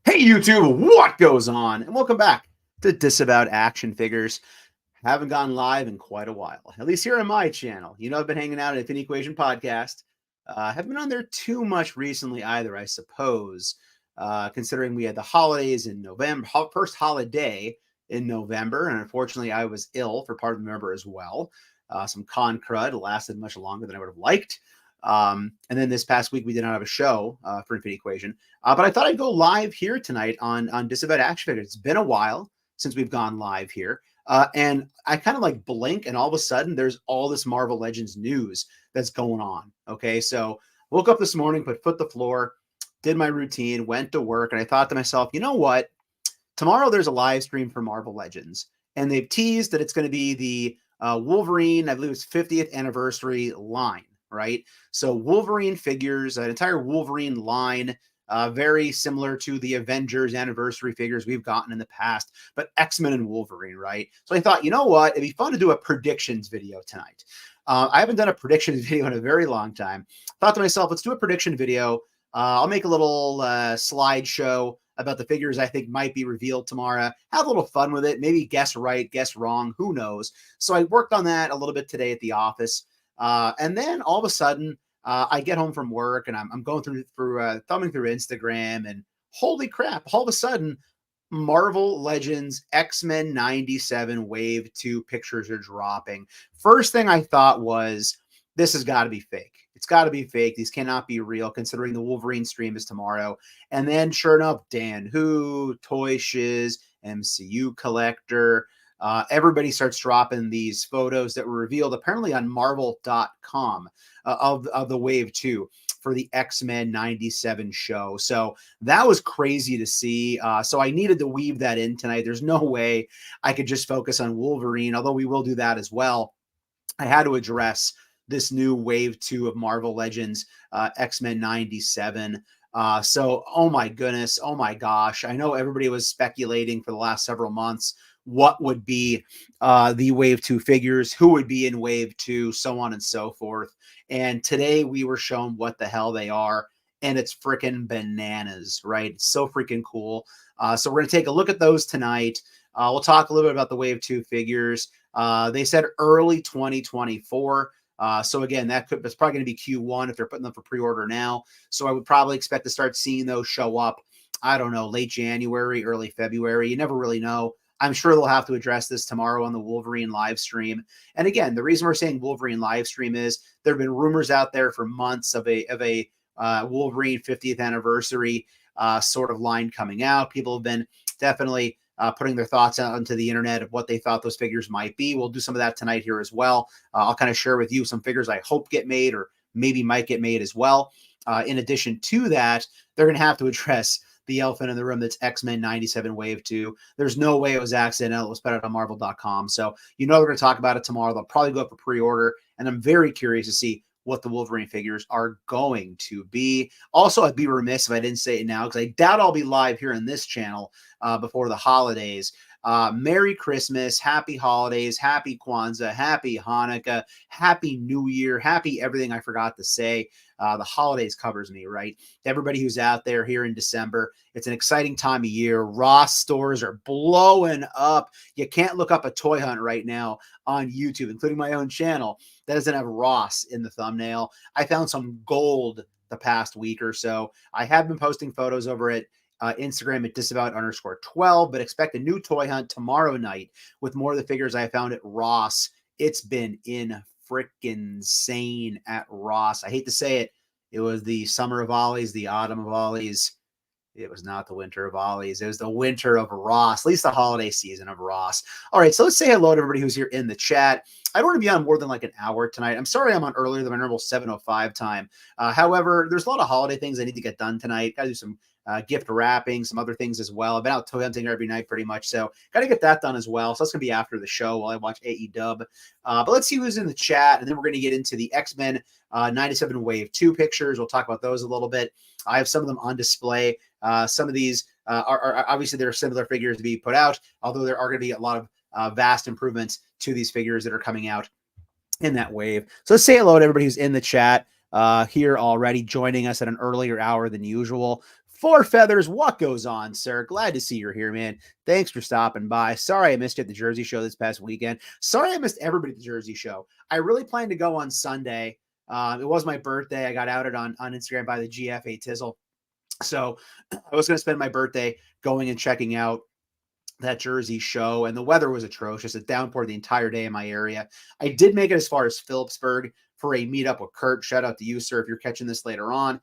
Hey YouTube, what goes on? And welcome back to Disavowed Action Figures. Haven't gone live in quite a while, at least here on my channel. You know, I've been hanging out at Infinity Equation Podcast. Haven't been on there too much recently either, I suppose, considering we had the holidays in November, first holiday in November, and unfortunately I was ill for part of November as well. Some con crud lasted much longer than I would have liked. And then this past week we did not have a show for Infinity Equation. But I thought I'd go live here tonight on Disavowed Action Figures. It's been a while since we've gone live here. And I kind of like blink and all of a sudden there's all this Marvel Legends news that's going on. Okay, so woke up this morning, put foot to the floor, did my routine, went to work, and I thought to myself, you know what? Tomorrow there's a live stream for Marvel Legends. And they've teased that it's going to be the Wolverine, I believe it's 50th anniversary line, right? So Wolverine figures, an entire Wolverine line, very similar to the Avengers anniversary figures we've gotten in the past, but X-Men and Wolverine, right? So I thought, you know what? It'd be fun to do a predictions video tonight. I haven't done a predictions video in a very long time. Thought to myself, let's do a prediction video. I'll make a little slideshow about the figures I think might be revealed tomorrow. Have a little fun with it. Maybe guess right, guess wrong. Who knows? So I worked on that a little bit today at the office. And then all of a sudden, I get home from work and I'm going through thumbing through Instagram, and holy crap, all of a sudden, Marvel Legends X-Men 97 Wave 2 pictures are dropping. First thing I thought was, this has got to be fake. It's got to be fake. These cannot be real, considering the Wolverine stream is tomorrow. And then, sure enough, Dan Who, Toy Shiz, MCU Collector, everybody starts dropping these photos that were revealed apparently on Marvel.com of the Wave 2 for the X-Men 97 show. So that was crazy to see. So I needed to weave that in tonight. There's no way I could just focus on Wolverine, although we will do that as well. I had to address this new Wave 2 of Marvel Legends X-Men 97. So, oh my goodness, oh my gosh. I know everybody was speculating for the last several months what would be the Wave 2 figures, who would be in Wave 2, so on and so forth. And today we were shown what the hell they are, and it's freaking bananas, right? It's so freaking cool. So we're going to take a look at those tonight. We'll talk a little bit about the Wave 2 figures. They said early 2024. So again, that's probably going to be Q1 if they're putting them for pre-order now. So I would probably expect to start seeing those show up, I don't know, late January, early February. You never really know. I'm sure they'll have to address this tomorrow on the Wolverine live stream. And again, the reason we're saying Wolverine live stream is there have been rumors out there for months of a Wolverine 50th anniversary sort of line coming out. People have been definitely putting their thoughts out onto the internet of what they thought those figures might be. We'll do some of that tonight here as well. I'll kind of share with you some figures I hope get made or maybe might get made as well. In addition to that, they're going to have to address the elephant in the room that's X-Men 97 Wave 2. There's no way it was accidental. It was put out on Marvel.com. So you know we're going to talk about it tomorrow. They'll probably go up for pre-order, and I'm very curious to see what the Wolverine figures are going to be. Also, I'd be remiss if I didn't say it now, because I doubt I'll be live here on this channel before the holidays. Merry Christmas, happy holidays, happy Kwanzaa, happy Hanukkah, happy New Year, happy everything I forgot to say. The holidays covers me, right? Everybody who's out there here in December, it's an exciting time of year. Ross stores are blowing up. You can't look up a toy hunt right now on YouTube, including my own channel, that doesn't have Ross in the thumbnail. I found some gold the past week or so. I have been posting photos over at Instagram at disavowed_12, but expect a new toy hunt tomorrow night with more of the figures I found at Ross. It's been freaking insane at Ross. I hate to say it. It was the summer of Ollie's, the autumn of Ollie's. It was not the winter of Ollie's. It was the winter of Ross, at least the holiday season of Ross. All right, so let's say hello to everybody who's here in the chat. I don't want to be on more than like an hour tonight. I'm sorry I'm on earlier than my normal 7:05 time. However, there's a lot of holiday things I need to get done tonight. Got to do some gift wrapping, some other things as well. I've been out toy hunting every night pretty much, so got to get that done as well. So that's going to be after the show while I watch AEW. But let's see who's in the chat, and then we're going to get into the X-Men 97 Wave 2 pictures. We'll talk about those a little bit. I have some of them on display. Some of these are obviously there are similar figures to be put out, although there are going to be a lot of vast improvements to these figures that are coming out in that wave. So let's say hello to everybody who's in the chat. here already, joining us at an earlier hour than usual. Four Feathers, what goes on, sir? Glad to see you're here, man. Thanks for stopping by. Sorry I missed you at the Jersey show this past weekend. Sorry I missed everybody at the Jersey show. I really planned to go on Sunday. It was my birthday. I got outed on Instagram by the GFA Tizzle. So I was going to spend my birthday going and checking out that Jersey show, and the weather was atrocious. It downpoured the entire day in my area. I did make it as far as Phillipsburg for a meetup with Kurt. Shout out to you, sir, if you're catching this later on.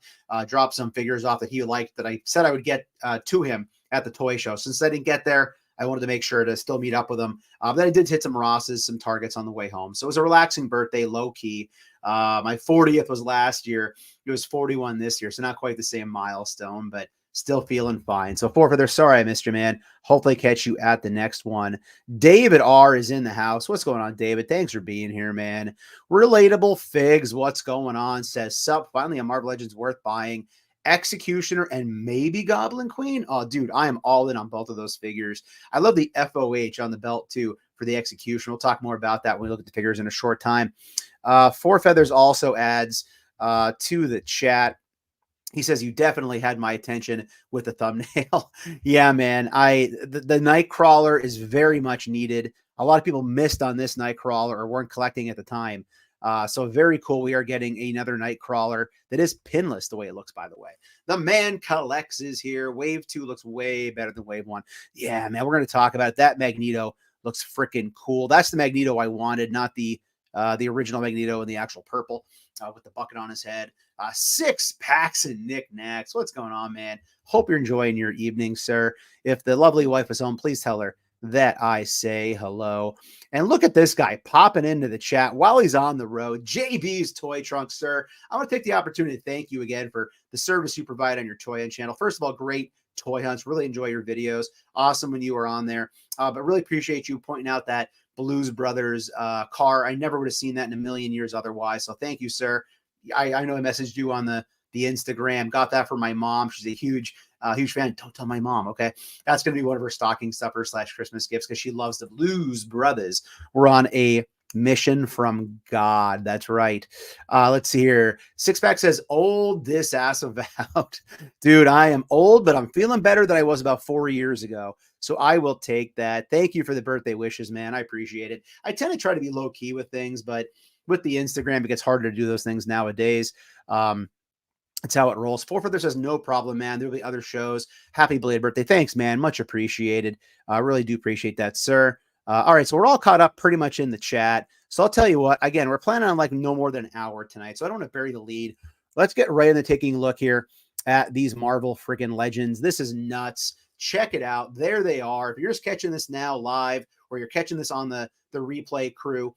Drop some figures off that he liked that I said I would get to him at the toy show. Since I didn't get there, I wanted to make sure to still meet up with him. Then I did hit some Rosses, some Targets on the way home. So it was a relaxing birthday, low key. My 40th was last year. It was 41 this year, so not quite the same milestone, but still feeling fine. So Four Feather, sorry I missed you, man. Hopefully catch you at the next one. David R is in the house. What's going on, David? Thanks for being here, man. Relatable Figs, what's going on? Says, sup, finally a Marvel Legends worth buying. Executioner and maybe Goblin Queen. Oh, dude, I am all in on both of those figures. I love the FOH on the belt, too, for the Executioner. We'll talk more about that when we look at the figures in a short time. Four Feathers also adds to the chat. He says, you definitely had my attention with the thumbnail. Yeah, man. The Nightcrawler is very much needed. A lot of people missed on this Nightcrawler or weren't collecting at the time. So very cool. We are getting another Nightcrawler that is pinless the way it looks, by the way. The Man Collects is here. Wave 2 looks way better than Wave 1. Yeah, man, we're going to talk about it. That Magneto looks freaking cool. That's the Magneto I wanted, not the original Magneto in the actual purple with the bucket on his head. 6 packs and knickknacks. What's going on, man? Hope you're enjoying your evening, sir. If the lovely wife is home, please tell her that I say hello. And look at this guy popping into the chat while he's on the road. JB's Toy Trunk, sir. I want to take the opportunity to thank you again for the service you provide on your Toy Hunt channel. First of all, great toy hunts. Really enjoy your videos. Awesome when you are on there. But really appreciate you pointing out that Blues Brothers car. I never would have seen that in a million years otherwise. So thank you, sir. I know I messaged you on the Instagram. Got that from my mom. She's a huge fan. Don't tell my mom, okay? That's going to be one of her stocking stuffers / Christmas gifts because she loves the Blues Brothers. We're on a mission from God. That's right. Let's see here. Six Pack says, old Disavowed. Dude, I am old, but I'm feeling better than I was about 4 years ago. So I will take that. Thank you for the birthday wishes, man. I appreciate it. I tend to try to be low key with things, but with the Instagram, it gets harder to do those things nowadays. That's how it rolls. Four Feather says, no problem, man. There'll be other shows. Happy belated birthday. Thanks, man. Much appreciated. I really do appreciate that, sir. All right, so we're all caught up pretty much in the chat. So I'll tell you what, again, we're planning on like no more than an hour tonight, so I don't want to bury the lead. Let's get right into taking a look here at these Marvel freaking Legends. This is nuts. Check it out. There they are. If you're just catching this now live or you're catching this on the replay crew,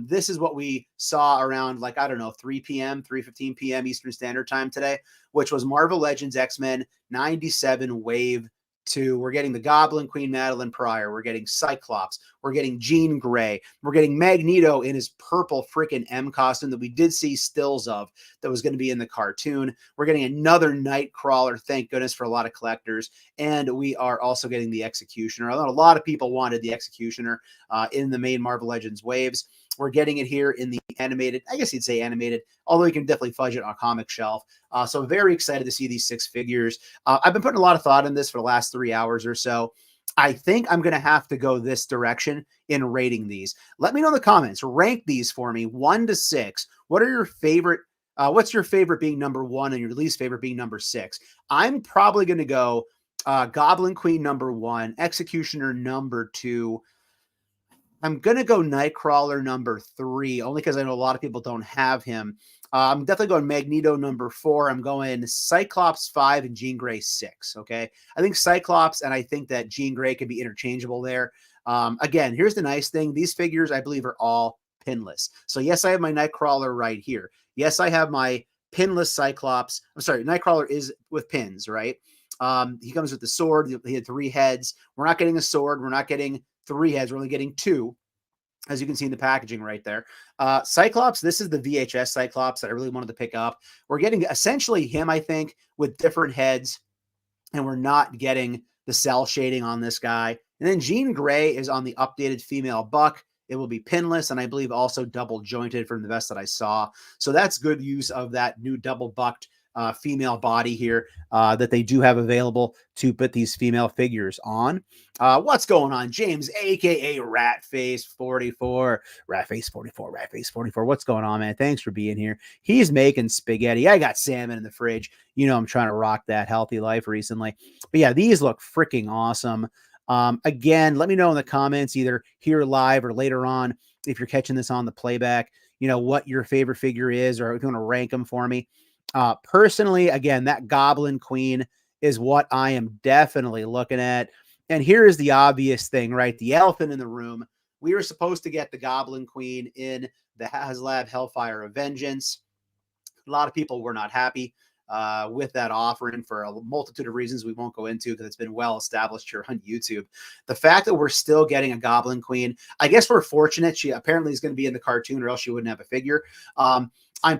this is what we saw around, like, I don't know, 3 p.m., 3:15 p.m. Eastern Standard Time today, which was Marvel Legends X-Men 97 Wave 2. We're getting the Goblin Queen Madeline Pryor. We're getting Cyclops. We're getting Jean Grey. We're getting Magneto in his purple freaking M costume that we did see stills of that was going to be in the cartoon. We're getting another Nightcrawler, thank goodness, for a lot of collectors. And we are also getting the Executioner. I know a lot of people wanted the Executioner in the main Marvel Legends waves. We're getting it here in the animated, I guess you'd say animated, although you can definitely fudge it on a comic shelf. So very excited to see these 6 figures. I've been putting a lot of thought in this for the last 3 hours or so. I think I'm going to have to go this direction in rating these. Let me know in the comments. Rank these for me, 1 to 6. What are your favorite? What's your favorite being number 1 and your least favorite being number 6? I'm probably going to go Goblin Queen number 1, Executioner number 2. I'm going to go Nightcrawler number 3, only because I know a lot of people don't have him. I'm definitely going Magneto number 4. I'm going Cyclops 5 and Jean Grey 6, okay? I think Cyclops and I think that Jean Grey could be interchangeable there. Again, here's the nice thing. These figures, I believe, are all pinless. So, yes, I have my Nightcrawler right here. Yes, I have my pinless Cyclops. I'm sorry, Nightcrawler is with pins, right? He comes with the sword. He had 3 heads. We're not getting a sword. We're not getting 3 heads. We're only getting 2, as you can see in the packaging right there. Cyclops, this is the VHS Cyclops that I really wanted to pick up. We're getting essentially him, I think, with different heads, and we're not getting the cell shading on this guy. And then Jean Grey is on the updated female buck, It will be pinless, and I believe also double jointed from the best that I saw. So that's good use of that new double bucked female body here that they do have available to put these female figures on. What's going on, James, aka Ratface44? Ratface44. What's going on, man? Thanks for being here. He's making spaghetti. I got salmon in the fridge. You know, I'm trying to rock that healthy life recently. But yeah, these look freaking awesome. Again, let me know in the comments, either here live or later on, if you're catching this on the playback, you know, what your favorite figure is, or if you want to rank them for me. Personally, again, that Goblin Queen is what I am definitely looking at. And here is the obvious thing, right? The elephant in the room. We were supposed to get the Goblin Queen in the HasLab Hellfire of Vengeance. A lot of people were not happy with that offering for a multitude of reasons we won't go into because it's been well established here on YouTube. The fact that we're still getting a Goblin Queen, I guess we're fortunate. She apparently is going to be in the cartoon, or else she wouldn't have a figure. I'm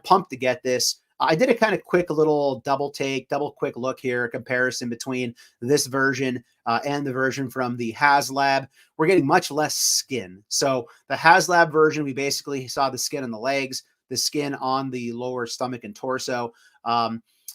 pumped to get this. I did a kind of quick little double quick look here, a comparison between this version and the version from the HasLab. We're getting much less skin. So the HasLab version, we basically saw the skin on the legs, the skin on the lower stomach and torso.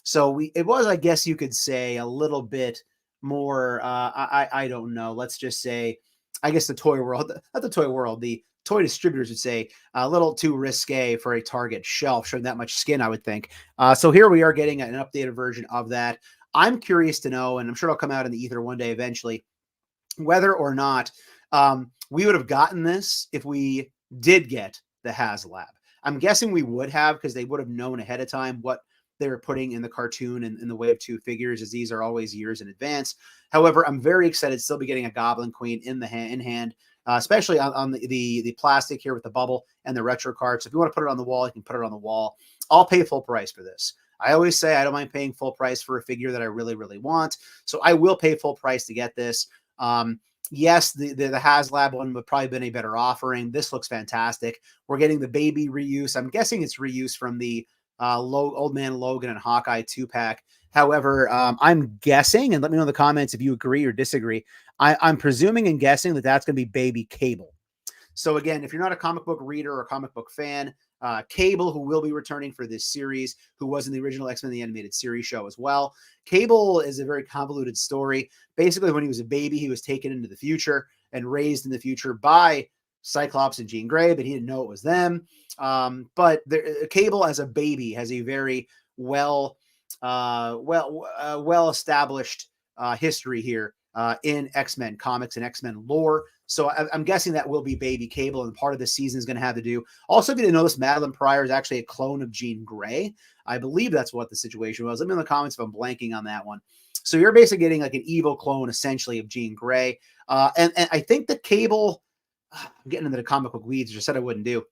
So it was, I guess you could say, a little bit more, I don't know, let's just say, I guess the toy world, not the toy world, the toy distributors would say a little too risque for a Target shelf, showing that much skin, I would think. So here we are getting an updated version of that. I'm curious to know, and I'm sure it'll come out in the ether one day eventually, whether or not we would have gotten this if we did get the HasLab. I'm guessing we would have, because they would have known ahead of time what they were putting in the cartoon and in the Wave 2 figures, as these are always years in advance. However, I'm very excited to still be getting a Goblin Queen in hand, especially on the plastic here with the bubble and the retro card. So if you want to put it on the wall, you can put it on the wall. I'll pay full price for this. I always say I don't mind paying full price for a figure that I really, really want. So I will pay full price to get this. Yes, the HasLab one would probably have been a better offering. This looks fantastic. We're getting the baby reuse. I'm guessing it's reuse from the Old Man Logan and Hawkeye 2-pack. However, I'm guessing, and let me know in the comments if you agree or disagree, I'm presuming and guessing that that's going to be Baby Cable. So again, if you're not a comic book reader or a comic book fan, Cable, who will be returning for this series, who was in the original X-Men the Animated Series show as well. Cable is a very convoluted story. Basically, when he was a baby, he was taken into the future and raised in the future by Cyclops and Jean Grey, but he didn't know it was them. But Cable as a baby has a very well established history here in X-Men comics and X-Men lore. So I'm guessing that will be Baby Cable, and part of the season is going to have to do. Also, if you didn't know this, Madeline Pryor is actually a clone of Jean Grey. I believe that's what the situation was. Let me know in the comments if I'm blanking on that one. So you're basically getting like an evil clone, essentially, of Jean Grey. And I think the Cable, I'm getting into the comic book weeds, which I said I wouldn't do.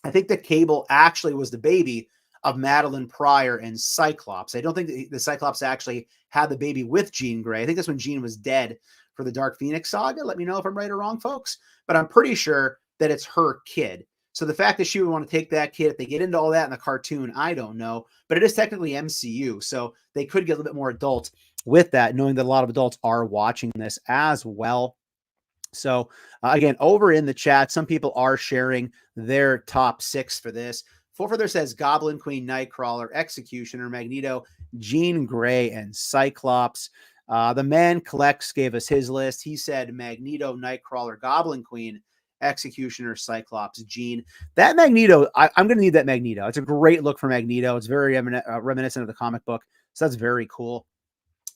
I think the Cable actually was the baby of Madeline Pryor and Cyclops. I don't think the Cyclops actually had the baby with Jean Grey. I think that's when Jean was dead for the Dark Phoenix saga. Let me know if I'm right or wrong, folks. But I'm pretty sure that it's her kid. So the fact that she would want to take that kid, if they get into all that in the cartoon, I don't know. But it is technically MCU, so they could get a little bit more adult with that, knowing that a lot of adults are watching this as well. So again, over in the chat, some people are sharing their top 6 for this. Full Further says Goblin Queen, Nightcrawler, Executioner, Magneto, Jean Grey, and Cyclops. The Man Collects gave us his list. He said Magneto, Nightcrawler, Goblin Queen, Executioner, Cyclops, Jean. That Magneto, I'm going to need that Magneto. It's a great look for Magneto. It's very reminiscent of the comic book, so that's very cool.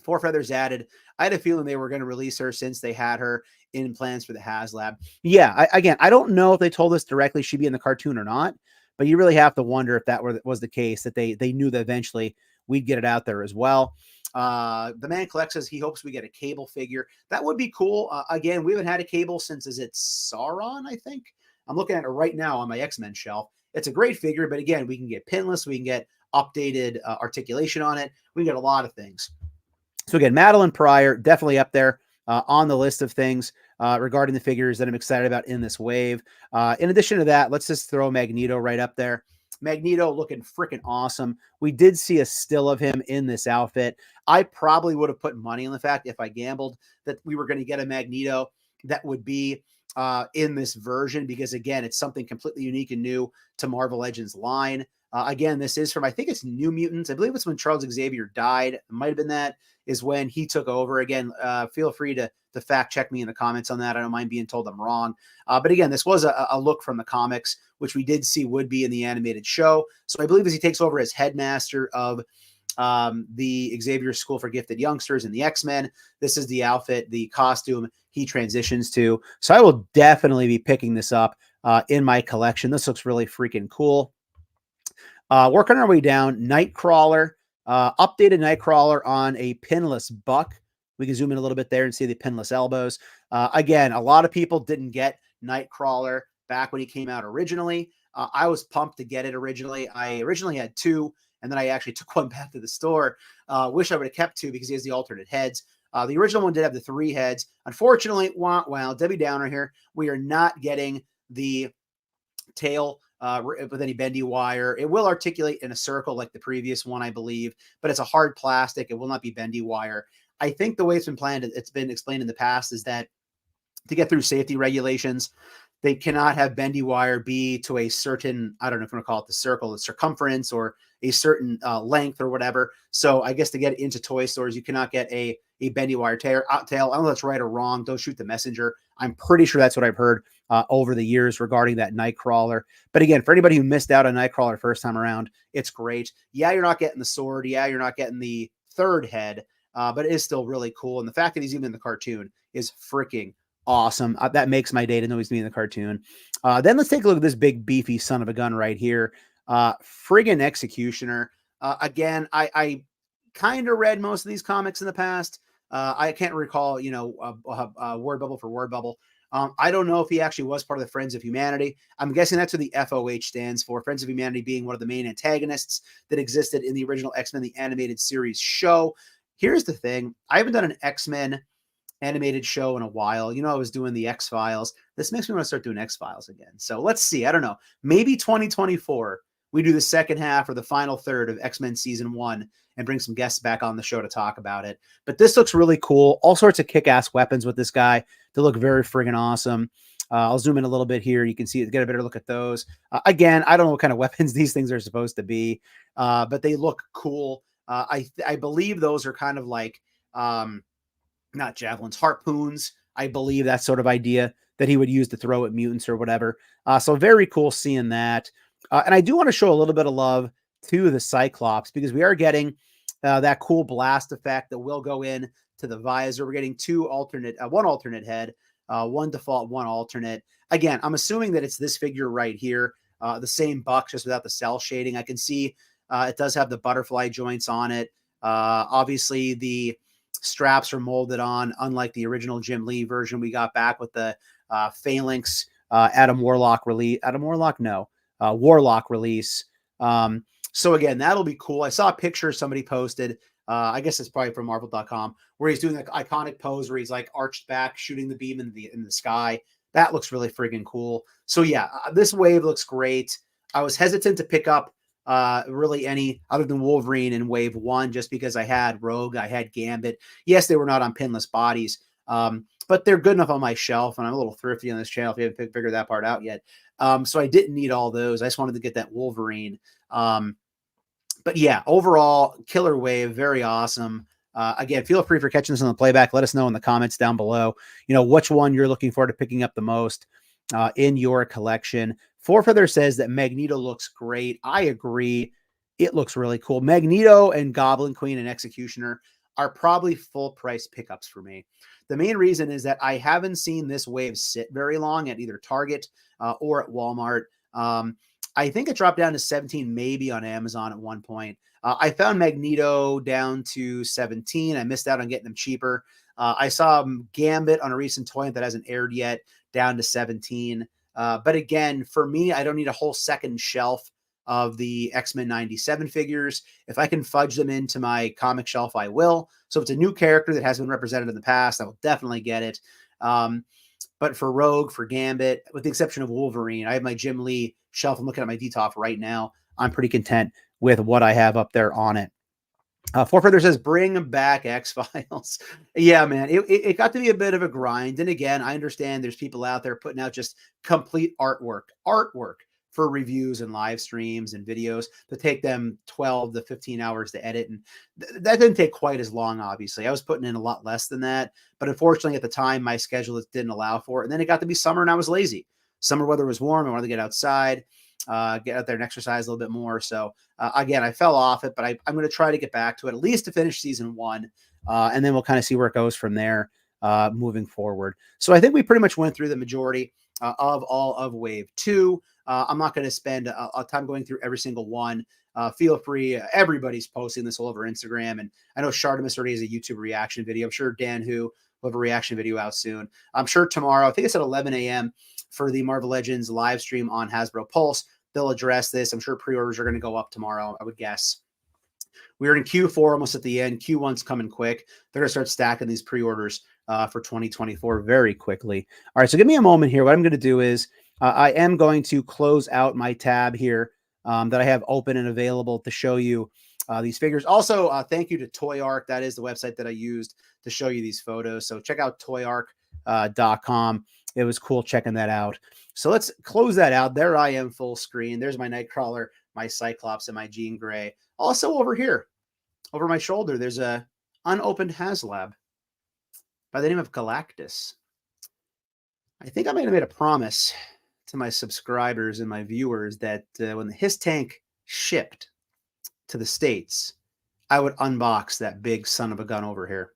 Four Feathers added, I had a feeling they were going to release her since they had her in plans for the HasLab. Yeah, I don't know if they told us directly she'd be in the cartoon or not, but you really have to wonder if that was the case, that they knew that eventually we'd get it out there as well. The Man Collects says he hopes we get a Cable figure. That would be cool. Again, we haven't had a Cable since, is it Sauron, I think? I'm looking at it right now on my X-Men shelf. It's a great figure, but again, we can get pinless, we can get updated articulation on it. We can get a lot of things. So again, Madeline Pryor, definitely up there on the list of things regarding the figures that I'm excited about in this wave. In addition to that, let's just throw Magneto right up there. Magneto looking freaking awesome. We did see a still of him in this outfit. I probably would have put money on the fact, if I gambled, that we were going to get a Magneto that would be in this version because, again, it's something completely unique and new to Marvel Legends line. Again, this is from, I think it's New Mutants. I believe it's when Charles Xavier died. It might have been that is when he took over. Again, feel free to fact check me in the comments on that. I don't mind being told I'm wrong. But again, this was a look from the comics, which we did see would be in the animated show. So I believe as he takes over as headmaster of the Xavier School for Gifted Youngsters and the X-Men, this is the outfit, the costume he transitions to. So I will definitely be picking this up in my collection. This looks really freaking cool. Working our way down, Nightcrawler, updated Nightcrawler on a pinless buck. We can zoom in a little bit there and see the pinless elbows. Again, a lot of people didn't get Nightcrawler back when he came out originally. I was pumped to get it originally. I originally had 2, and then I actually took one back to the store. Wish I would have kept 2 because he has the alternate heads. The original one did have the 3 heads. Unfortunately, wow, Debbie Downer here. We are not getting the tail with any bendy wire. It will articulate in a circle like the previous one, I believe, but it's a hard plastic. It will not be bendy wire. I think the way it's been planned, it's been explained in the past, is that to get through safety regulations, they cannot have bendy wire be to a certain, I don't know if you want to call it the circle, the circumference, or a certain length or whatever. So I guess to get into toy stores, you cannot get a bendy wire tail. I don't know if that's right or wrong. Don't shoot the messenger. I'm pretty sure that's what I've heard over the years regarding that Nightcrawler. But again, for anybody who missed out on Nightcrawler first time around, it's great. Yeah, you're not getting the sword. Yeah, you're not getting the 3rd head, but it is still really cool. And the fact that he's even in the cartoon is freaking awesome. That makes my day to know he's me in the cartoon. Then let's take a look at this big beefy son of a gun right here. Friggin' Executioner. Again, I kind of read most of these comics in the past. I can't recall, word bubble for word bubble. I don't know if he actually was part of the Friends of Humanity. I'm guessing that's what the FOH stands for. Friends of Humanity being one of the main antagonists that existed in the original X-Men, the animated series show. Here's the thing. I haven't done an X-Men animated show in a while. I was doing the X-Files. This makes me want to start doing X-Files again. So let's see. I don't know. Maybe 2024, we do the second half or the final third of X-Men season 1 and bring some guests back on the show to talk about it. But this looks really cool. All sorts of kick-ass weapons with this guy. They look very friggin' awesome. I'll zoom in a little bit here. You can see, get a better look at those. Again, I don't know what kind of weapons these things are supposed to be, but they look cool. I believe those are kind of like, not javelins, harpoons. I believe that sort of idea that he would use to throw at mutants or whatever. So very cool seeing that. And I do want to show a little bit of love to the Cyclops because we are getting that cool blast effect that will go in to the visor. We're getting one alternate head, one default, one alternate. Again, I'm assuming that it's this figure right here, the same buck, just without the cell shading. I can see it does have the butterfly joints on it. Obviously, the straps are molded on, unlike the original Jim Lee version we got back with the Phalanx Warlock release. So again, that'll be cool. I saw a picture somebody posted. I guess it's probably from Marvel.com, where he's doing the iconic pose where he's like arched back, shooting the beam in the sky. That looks really friggin' cool. So yeah, this wave looks great. I was hesitant to pick up really any other than Wolverine in wave 1, just because I had Rogue, I had Gambit. Yes, they were not on pinless bodies, but they're good enough on my shelf, and I'm a little thrifty on this channel if you haven't figured that part out yet. So I didn't need all those. I just wanted to get that Wolverine. But yeah, overall, killer wave, very awesome. Again, feel free for catching this on the playback. Let us know in the comments down below, which one you're looking forward to picking up the most in your collection. Four Feather says that Magneto looks great. I agree. It looks really cool. Magneto and Goblin Queen and Executioner are probably full price pickups for me. The main reason is that I haven't seen this wave sit very long at either Target or at Walmart. I think it dropped down to 17, maybe on Amazon at one point. I found Magneto down to 17. I missed out on getting them cheaper. I saw Gambit on a recent toy that hasn't aired yet, down to 17. But again, for me, I don't need a whole second shelf of the X-Men 97 figures. If I can fudge them into my comic shelf, I will. So if it's a new character that has been represented in the past, I will definitely get it. But for Rogue, for Gambit, with the exception of Wolverine, I have my Jim Lee shelf. I'm looking at my DTOF right now. I'm pretty content with what I have up there on it. Forfeather says, bring back X-Files. Yeah, man, it got to be a bit of a grind. And again, I understand there's people out there putting out just complete artwork for reviews and live streams and videos that take them 12 to 15 hours to edit. And that didn't take quite as long, obviously. I was putting in a lot less than that. But unfortunately, at the time, my schedule didn't allow for it. And then it got to be summer and I was lazy. Summer weather was warm. I wanted to get outside, get out there and exercise a little bit more. So again, I fell off it, but I'm going to try to get back to it, at least to finish season 1. And then we'll kind of see where it goes from there moving forward. So I think we pretty much went through the majority of all of Wave 2. I'm not going to spend a time going through every single one. Feel free. Everybody's posting this all over Instagram. And I know Shardamus already has a YouTube reaction video. I'm sure Dan Who will have a reaction video out soon. I'm sure tomorrow, I think it's at 11 a.m. for the Marvel Legends live stream on Hasbro Pulse. They'll address this. I'm sure pre-orders are going to go up tomorrow, I would guess. We're in Q4 almost at the end. Q1's coming quick. They're going to start stacking these pre-orders for 2024 very quickly. All right, so give me a moment here. What I'm going to do is I am going to close out my tab here that I have open and available to show you these figures. Also, thank you to Toy Arc. That is the website that I used to show you these photos. So check out toyarc.com. It was cool checking that out. So let's close that out. There I am full screen. There's my Nightcrawler, my Cyclops, and my Jean Grey. Also over here, over my shoulder, there's a unopened HasLab by the name of Galactus. I think I might have made a promise to my subscribers and my viewers that when the His Tank shipped to the States, I would unbox that big son of a gun over here.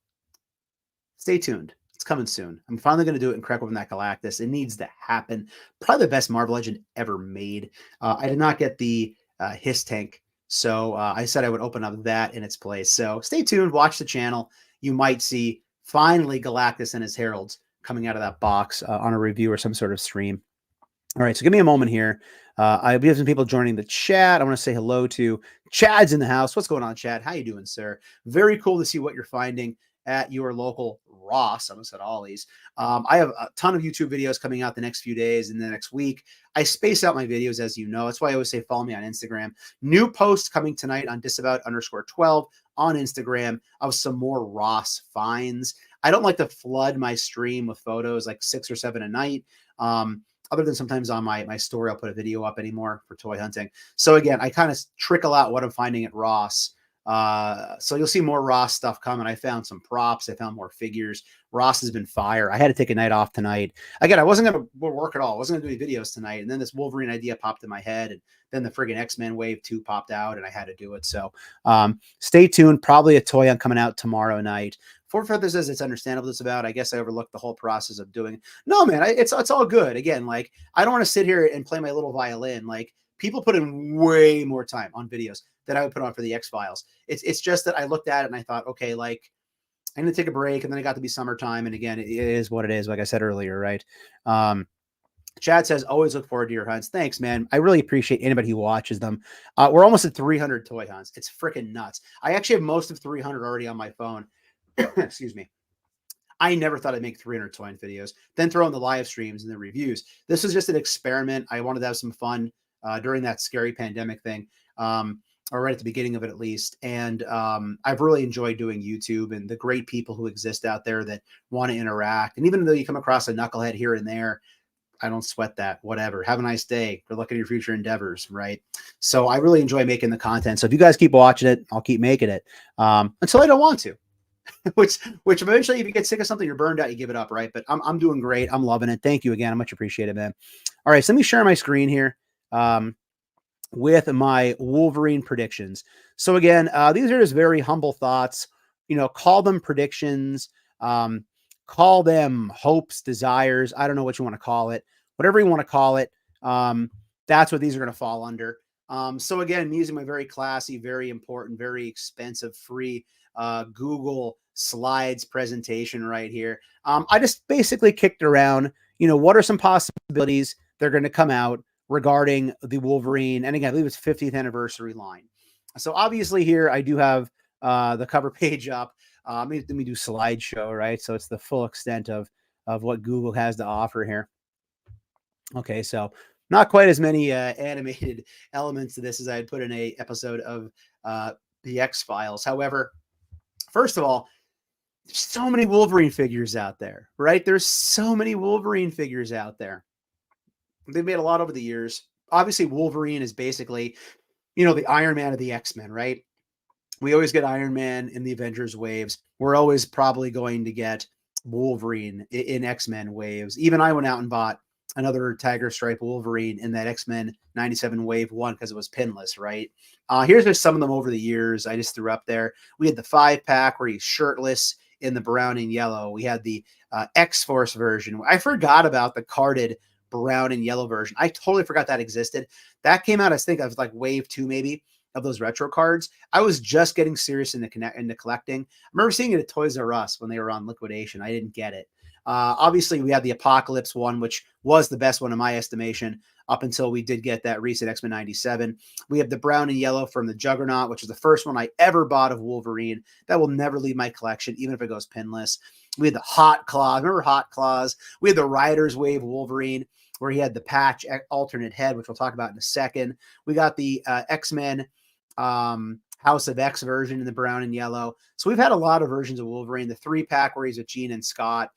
Stay tuned. It's coming soon. I'm finally going to do it and crack open that Galactus. It needs to happen. Probably the best Marvel Legend ever made. I did not get the His Tank, so I said I would open up that in its place. So stay tuned. Watch the channel. You might see finally Galactus and his heralds coming out of that box on a review or some sort of stream. All right, so give me a moment here. I have some people joining the chat. I want to say hello to Chad's in the house. What's going on, Chad? How you doing, sir? Very cool to see what you're finding at your local Ross. I almost said Ollie's. I have a ton of YouTube videos coming out the next few days and the next week. I space out my videos, as you know. That's why I always say follow me on Instagram. New post coming tonight on Disavowed_12 on Instagram of some more Ross finds. I don't like to flood my stream with photos like 6 or 7 a night. Other than sometimes on my story, I'll put a video up anymore for toy hunting. So again, I kind of trickle out what I'm finding at Ross. So you'll see more Ross stuff coming. I found some props. I found more figures. Ross has been fire. I had to take a night off tonight. Again, I wasn't going to work at all. I wasn't going to do any videos tonight. And then this Wolverine idea popped in my head. And then the friggin' X-Men Wave 2 popped out and I had to do it. So stay tuned. Probably a toy hunt coming out tomorrow night. Forfeather says it's understandable. It's about, I guess I overlooked the whole process of doing. No, man, it's all good. Again, like I don't want to sit here and play my little violin. Like people put in way more time on videos than I would put on for the X-Files. It's just that I looked at it and I thought, okay, like I'm going to take a break. And then it got to be summertime. And again, it is what it is. Like I said earlier, right? Chad says, always look forward to your hunts. Thanks, man. I really appreciate anybody who watches them. We're almost at 300 toy hunts. It's freaking nuts. I actually have most of 300 already on my phone. Excuse me. I never thought I'd make 300 toy hunt videos, then throw in the live streams and the reviews. This was just an experiment. I wanted to have some fun during that scary pandemic thing, or right at the beginning of it at least. And I've really enjoyed doing YouTube and the great people who exist out there that want to interact. And even though you come across a knucklehead here and there, I don't sweat that. Whatever. Have a nice day. Good luck in your future endeavors, right? So I really enjoy making the content. So if you guys keep watching it, I'll keep making it until I don't want to. which eventually, if you get sick of something, you're burned out, you give it up, right? But I'm doing great. I'm loving it. Thank you again. I much appreciate it, man. All right, so let me share my screen here with my Wolverine predictions. So again, these are just very humble thoughts. You know, call them predictions, call them hopes, desires. I don't know what you want to call it. Whatever you want to call it, that's what these are going to fall under. So again, I'm using my very classy, very important, very expensive, free Google Slides presentation right here. I just basically kicked around, you know, what are some possibilities they're going to come out regarding the Wolverine. And again, I believe it's 50th anniversary line. So obviously here I do have the cover page up. Let me do slideshow, right? So it's the full extent of what Google has to offer here. Okay, so not quite as many animated elements to this as I had put in a episode of the X-Files. However, first of all, there's so many Wolverine figures out there, right? There's so many Wolverine figures out there. They've made a lot over the years. Obviously, Wolverine is basically, the Iron Man of the X-Men, right? We always get Iron Man in the Avengers waves. We're always probably going to get Wolverine in X-Men waves. Even I went out and bought another Tiger Stripe Wolverine in that X-Men 97 wave one because it was pinless, right? Here's just some of them over the years I just threw up there. We had the 5-pack where he's shirtless in the brown and yellow. We had the X-Force version. I forgot about the carded brown and yellow version. I totally forgot that existed. That came out, I think, I was like wave 2 maybe of those retro cards. I was just getting serious into collecting. I remember seeing it at Toys R Us when they were on liquidation. I didn't get it. Obviously, we had the Apocalypse one, which was the best one in my estimation up until we did get that recent X-Men 97. We have the brown and yellow from the Juggernaut, which was the first one I ever bought of Wolverine. That will never leave my collection, even if it goes pinless. We had the Hot Claws. Remember Hot Claws? We had the Riders Wave Wolverine, where he had the patch alternate head, which we'll talk about in a second. We got the X-Men House of X version in the brown and yellow. So we've had a lot of versions of Wolverine. The 3-pack where he's with Jean and Scott.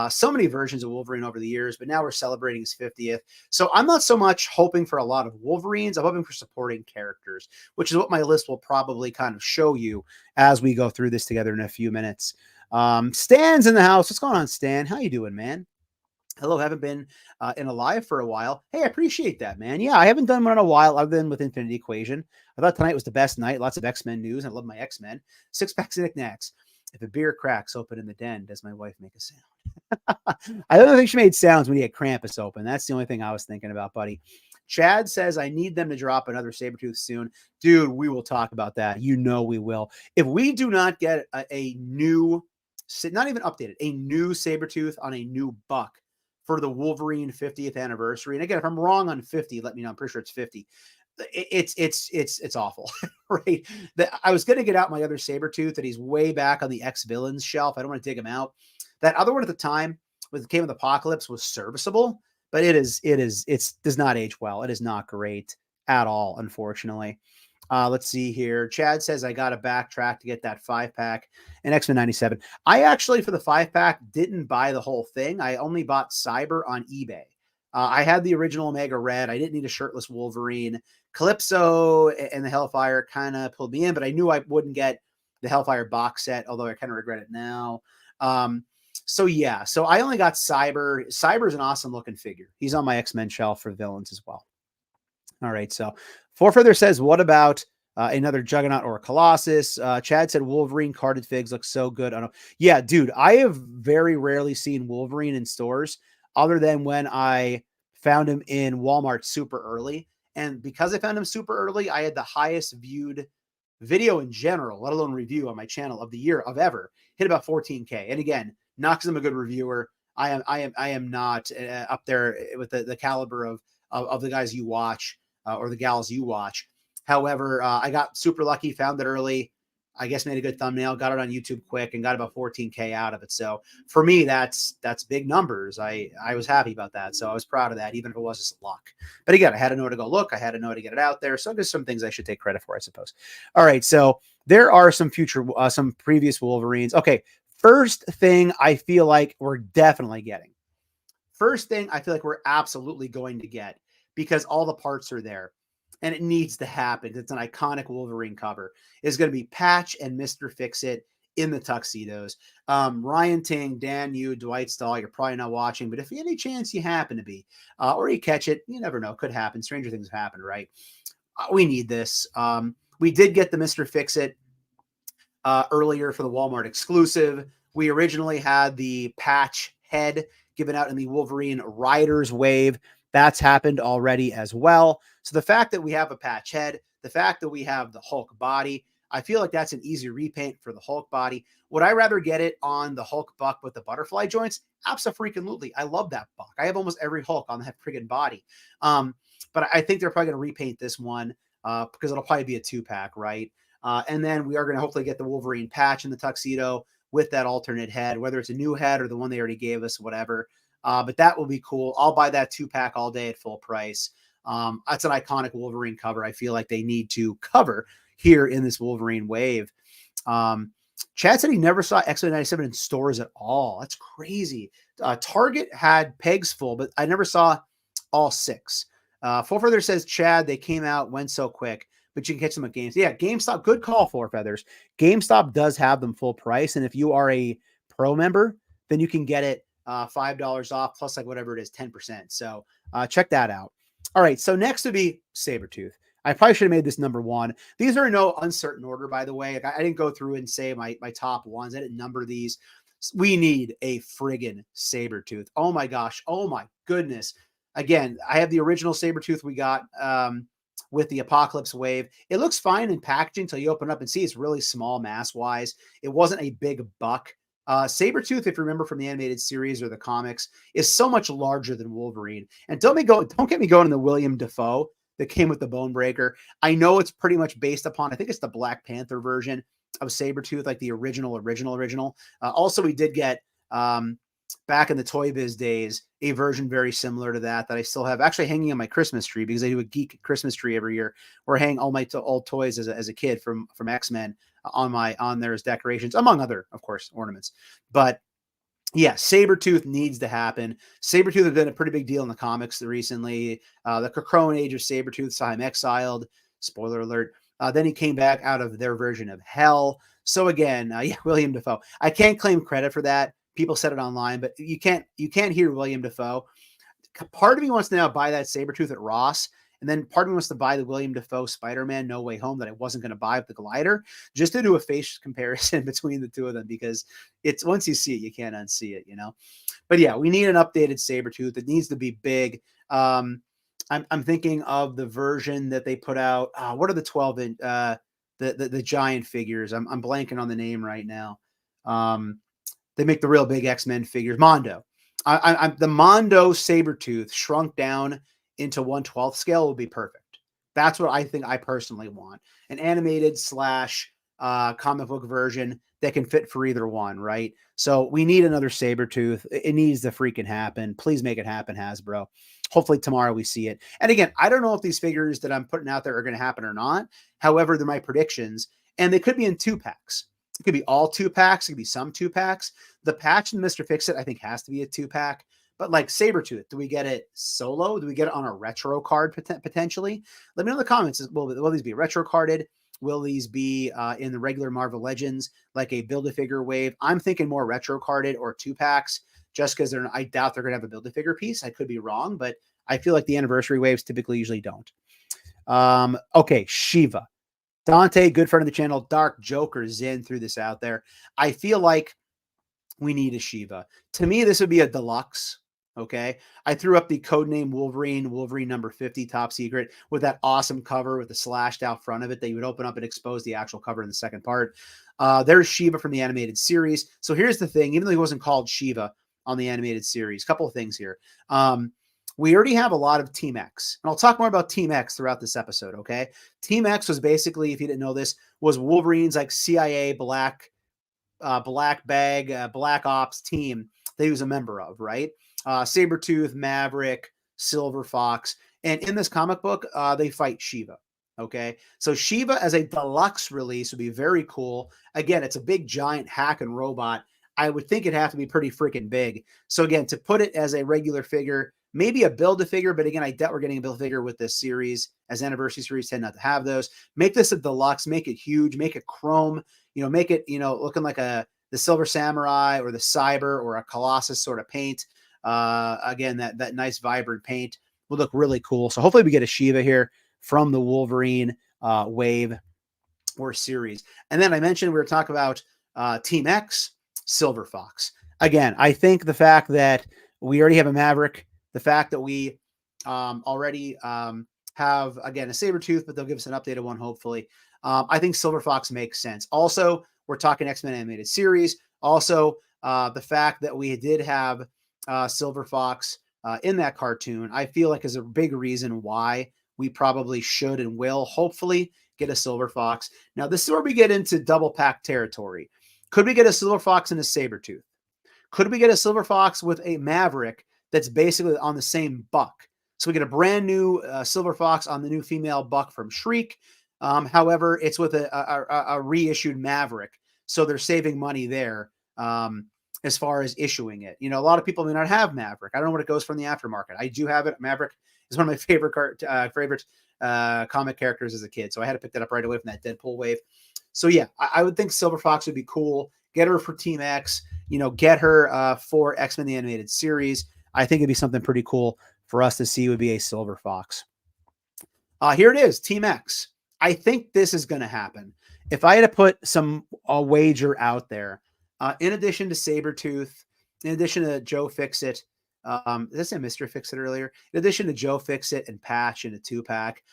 So many versions of Wolverine over the years, but now we're celebrating his 50th. So I'm not so much hoping for a lot of Wolverines. I'm hoping for supporting characters, which is what my list will probably kind of show you as we go through this together in a few minutes. Stan's in the house. What's going on, Stan? How you doing, man? Hello, haven't been in a live for a while. Hey, I appreciate that, man. Yeah, I haven't done one in a while other than with Infinity Equation. I thought tonight was the best night. Lots of X-Men news. I love my X-Men. 6-packs of knickknacks. If a beer cracks open in the den, does my wife make a sound? I don't think she made sounds when he had Krampus open. That's the only thing I was thinking about, buddy. Chad says, I need them to drop another Sabretooth soon. Dude, we will talk about that. You know we will. If we do not get a new, not even updated, a new Sabretooth on a new buck for the Wolverine 50th anniversary, and again, if I'm wrong on 50, let me know. I'm pretty sure it's 50. It's awful, right? I was going to get out my other Sabretooth that he's way back on the X-Villains shelf. I don't want to dig him out. That other one at the time with Came with Apocalypse was serviceable, but it does not age well. It is not great at all, unfortunately. Let's see here. Chad says, I got to backtrack to get that 5-pack in X-Men 97. I actually, for the 5-pack, didn't buy the whole thing. I only bought Cyber on eBay. I had the original Omega Red. I didn't need a shirtless Wolverine. Calypso and the Hellfire kind of pulled me in, but I knew I wouldn't get the Hellfire box set, although I kind of regret it now. So yeah, so I only got Cyber. Cyber is an awesome looking figure. He's on my X-Men shelf for villains as well. All right, so For Further says, what about another Juggernaut or a Colossus? Chad said Wolverine carded figs look so good. Yeah, dude, I have very rarely seen Wolverine in stores other than when I found him in Walmart super early. And because I found him super early, I had the highest viewed video in general, let alone review on my channel of the year of ever, hit about 14K. And again, not because I'm a good reviewer. I am not up there with the caliber of the guys you watch or the gals you watch. However, I got super lucky, found it early. I guess made a good thumbnail, got it on YouTube quick, and got about 14K out of it. So for me, that's big numbers. I was happy about that. So I was proud of that, even if it was just luck. But again, I had to know where to go look. I had to know how to get it out there. So there's some things I should take credit for, I suppose. All right, so there are some previous Wolverines. Okay, first thing I feel like we're definitely getting. First thing I feel like we're absolutely going to get, because all the parts are there. And it needs to happen. It's an iconic Wolverine cover. Is going to be Patch and Mr. Fix-It in the tuxedos. Ryan Ting, Dan Yu, Dwight Stahl, you're probably not watching, but if any chance you happen to be, or you catch it, you never know. Could happen. Stranger things happen, right? We need this. We did get the Mr. Fix-It earlier for the Walmart exclusive. We originally had the Patch head given out in the Wolverine Riders wave. That's happened already as well. So the fact that we have a Patch head, the fact that we have the Hulk body, I feel like that's an easy repaint for the Hulk body. Would I rather get it on the Hulk buck with the butterfly joints? Absolutely. I love that buck. I have almost every Hulk on that friggin' body. But I think they're probably going to repaint this one because it'll probably be a 2-pack, right? And then we are going to hopefully get the Wolverine patch in the tuxedo with that alternate head, whether it's a new head or the one they already gave us, whatever. But that will be cool. I'll buy that 2-pack all day at full price. That's an iconic Wolverine cover. I feel like they need to cover here in this Wolverine wave. Chad said he never saw X-Men 97 in stores at all. That's crazy. Target had pegs full, but I never saw all 6. Four Feathers says, Chad, they came out, went so quick, but you can catch them at Games. Yeah, GameStop, good call, Four Feathers. GameStop does have them full price, and if you are a pro member, then you can get it $5 off plus like whatever it is, 10%. So check that out. All right, so next would be Sabretooth. I probably should have made this number 1. These are in no uncertain order, by the way. Like, I didn't go through and say my top ones. I didn't number these. We need a friggin' Sabretooth. Oh my gosh. Oh my goodness. Again, I have the original Sabretooth we got with the Apocalypse Wave. It looks fine in packaging until you open up and see it's really small mass-wise. It wasn't a big buck. Sabretooth, if you remember from the animated series or the comics, is so much larger than Wolverine. And don't get me going in the William Dafoe that came with the Bone Breaker. I know it's pretty much based upon, I think it's the Black Panther version of Sabretooth, like the original. Also, we did get, back in the Toy Biz days, a version very similar to that I still have actually hanging on my Christmas tree, because I do a geek Christmas tree every year where I hang all my old toys as a kid from X-Men on there as decorations, among other, of course, ornaments. But yeah, Sabretooth needs to happen. Sabretooth has been a pretty big deal in the comics recently. The Krakoan Age of Sabretooth saw him exiled. Spoiler alert. Then he came back out of their version of hell. So again, yeah, William Dafoe. I can't claim credit for that. People said it online, but you can't hear William Dafoe. Part of me wants to now buy that Sabretooth at Ross. And then part of me wants to buy the William Dafoe Spider-Man No Way Home that I wasn't going to buy with the glider, just to do a face comparison between the two of them, because it's, once you see it, you can't unsee it, you know? But yeah, we need an updated Sabretooth. It needs to be big. I'm thinking of the version that they put out. What are the 12-inch, the giant figures? I'm blanking on the name right now. They make the real big X-Men figures. Mondo. The Mondo Sabretooth shrunk down into 1/12 scale would be perfect. That's what I think I personally want. An animated / comic book version that can fit for either one, right? So we need another Sabretooth. It needs to freaking happen. Please make it happen, Hasbro. Hopefully tomorrow we see it. And again, I don't know if these figures that I'm putting out there are going to happen or not. However, they're my predictions, and they could be in 2-packs. It could be all 2-packs. It could be some 2-packs. The patch and Mr. Fix-It, I think, has to be a 2-pack. But like Sabretooth, do we get it solo? Do we get it on a retro card potentially? Let me know in the comments. Will these be retro carded? Will these be in the regular Marvel Legends, like a Build-A-Figure wave? I'm thinking more retro carded or 2-packs, just because I doubt they're going to have a Build-A-Figure piece. I could be wrong, but I feel like the anniversary waves typically usually don't. Okay, Shiva. Dante, good friend of the channel. Dark Joker Zen threw this out there. I feel like we need a Shiva. To me, this would be a deluxe. Okay. I threw up the codename Wolverine number 50 top secret with that awesome cover with the slashed out front of it that you would open up and expose the actual cover in the second part. There's Shiva from the animated series. So here's the thing, even though he wasn't called Shiva on the animated series, a couple of things here. We already have a lot of Team X, and I'll talk more about Team X throughout this episode. Okay. Team X was basically, if you didn't know this, was Wolverine's like CIA black bag, black ops team that he was a member of, right? Sabretooth, Maverick, Silver Fox. And in this comic book, they fight Shiva. Okay. So Shiva as a deluxe release would be very cool. Again, it's a big giant hack and robot. I would think it'd have to be pretty freaking big. So again, to put it as a regular figure, maybe a Build-A-Figure, but again, I doubt we're getting a Build-A-Figure with this series, as anniversary series tend not to have those. Make this a deluxe, make it huge, make it chrome, make it, looking like the Silver Samurai or the Cyber or a Colossus sort of paint. Again, that nice vibrant paint will look really cool. So hopefully we get a Shiva here from the Wolverine wave or series. And then I mentioned we were talking about Team X, Silver Fox. Again, I think the fact that we already have a Maverick, the fact that we already have, again, a Sabretooth, but they'll give us an updated one, hopefully. I think Silver Fox makes sense. Also, we're talking X-Men animated series. Also, the fact that we did have Silver Fox in that cartoon, I feel like is a big reason why we probably should and will hopefully get a Silver Fox. Now, this is where we get into double pack territory. Could we get a Silver Fox and a Sabretooth? Could we get a Silver Fox with a Maverick that's basically on the same buck? So we get a brand new Silver Fox on the new female buck from Shriek. However, it's with a reissued Maverick, so they're saving money there. As far as issuing it, a lot of people may not have Maverick. I don't know what it goes from the aftermarket. I do have it. Maverick is one of my favorite comic characters as a kid, so I had to pick that up right away from that Deadpool wave. So yeah, I would think Silver Fox would be cool. Get her for Team X. Get her for X-Men the Animated Series. I think it'd be something pretty cool for us to see. Would be a Silver Fox. Here it is, Team X. I think this is going to happen. If I had to put some wager out there, in addition to Sabretooth, in addition to Joe Fixit, did I say Mr. Fixit earlier? In addition to Joe Fixit and Patch in a 2-pack,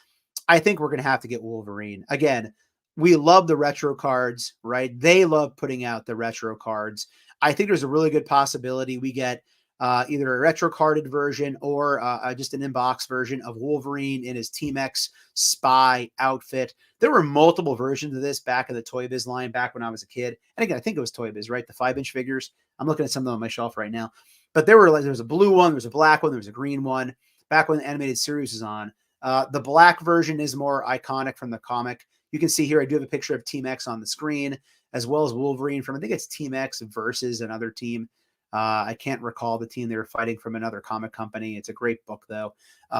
I think we're going to have to get Wolverine. Again, we love the retro cards, right? They love putting out the retro cards. I think there's a really good possibility we get either a retro carded version or just an in-box version of Wolverine in his Team X spy outfit. There were multiple versions of this back in the Toy Biz line back when I was a kid. And again, I think it was Toy Biz, right? The 5-inch figures. I'm looking at some of them on my shelf right now. But there was a blue one, there was a black one, there was a green one. Back when the animated series was on. The black version is more iconic from the comic. You can see here, I do have a picture of Team X on the screen, as well as Wolverine from, I think it's Team X versus another team. I can't recall the team they were fighting from another comic company. It's a great book, though.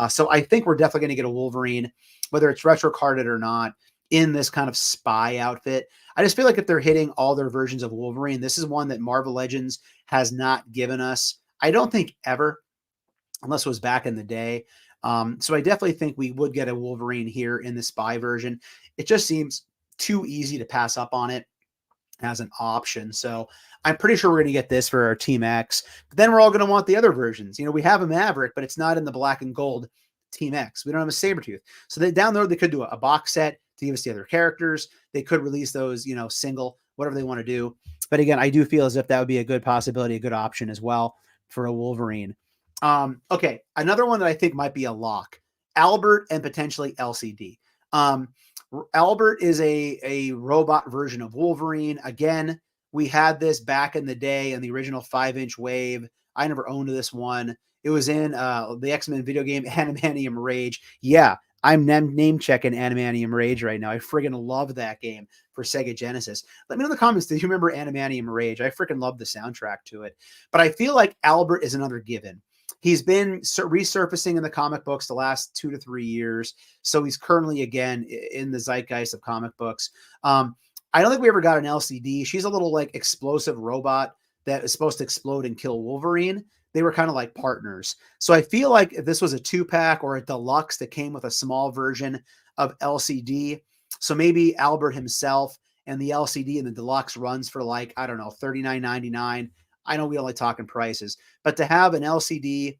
So I think we're definitely going to get a Wolverine, whether it's retro carded or not, in this kind of spy outfit. I just feel like if they're hitting all their versions of Wolverine, this is one that Marvel Legends has not given us, I don't think ever, unless it was back in the day. So I definitely think we would get a Wolverine here in the spy version. It just seems too easy to pass up on it as an option. So I'm pretty sure we're going to get this for our Team X. But then we're all going to want the other versions. We have a Maverick, but it's not in the black and gold Team X. We don't have a Sabretooth. So down the road, they could do a box set to give us the other characters. They could release those, single, whatever they want to do. But again, I do feel as if that would be a good possibility, a good option as well for a Wolverine. Okay, another one that I think might be a lock, Albert and potentially LCD. Albert is a robot version of Wolverine. Again, we had this back in the day in the original 5-inch wave. I never owned this one. It was in the X-Men video game Animanium Rage. Yeah, I'm name checking Animanium Rage right now. I friggin' love that game for Sega Genesis. Let me know in the comments, do you remember Animanium Rage? I freaking love the soundtrack to it. But I feel like Albert is another given. He's been resurfacing in the comic books the last 2 to 3 years. So he's currently, again, in the zeitgeist of comic books. I don't think we ever got an LCD. She's a little like explosive robot that is supposed to explode and kill Wolverine. They were kind of like partners. So I feel like if this was a 2-pack or a deluxe that came with a small version of LCD, so maybe Albert himself and the LCD and the deluxe runs for like, I don't know, $39.99. I know we only talking prices, but to have an LCD